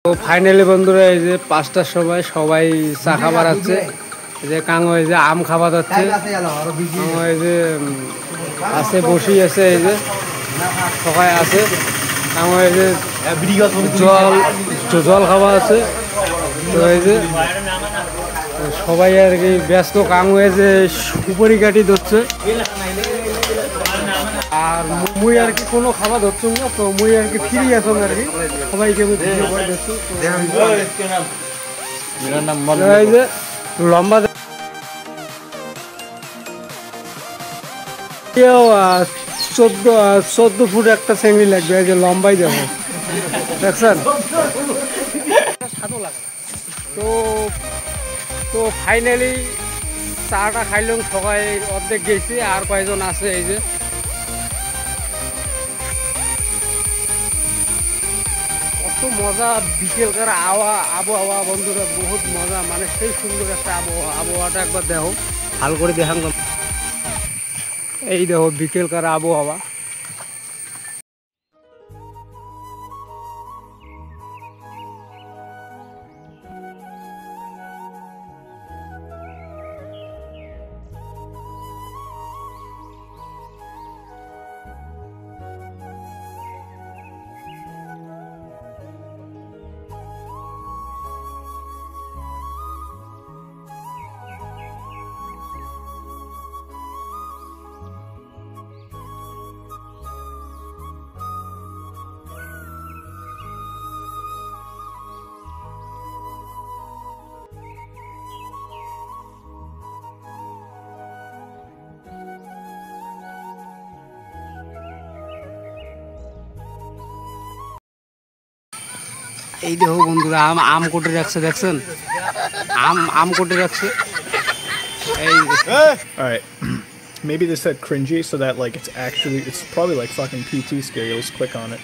তো ফাইনালি বন্ধুরা এই যে 5টার সময় সবাই চা খাবার আছে, এই যে কাঙ্গো এই যে আম খাবার যাচ্ছে, এই যে আছে বসি আছে, এই যে সবাই আছে কাঙ্গো এই যে জল খাওয়া আছে। তো এই যে সবাই আর কি ব্যস্ত, কাঙ্গো এই যে সুপারি কাটি ধরছে আর মুই আর কি কোনো খাবার ধরছুম না। তো মুই আর কি ফ্রি আছম আর কি সবাইকে আমি ভিডিও করে দিচ্ছি। এই যে লম্বা 14 ফুট একটা চেংড়ি লাগবে, এই যে লম্বাই যাবো দেখছেন। তো তো ফাইনালি চাটা খাইলাম, সবাই অর্ধেক গেছি আর কয়েকজন আছে। এই যে কত মজা বিকেলকার আবহাওয়া বন্ধুরা, বহুত মজা, মানে সেই সুন্দর একটা আবহাওয়াটা একবার দেখো, ভালো করে দেখান। এই দেখো বিকেলকার আবহাওয়া। এই দেখো বন্ধুরা আম কোটে রাখছে, দেখছেন আম কোটে রাখছে। Alright, maybe they said cringy so that like it's probably like fucking PT scary. Let's click on it.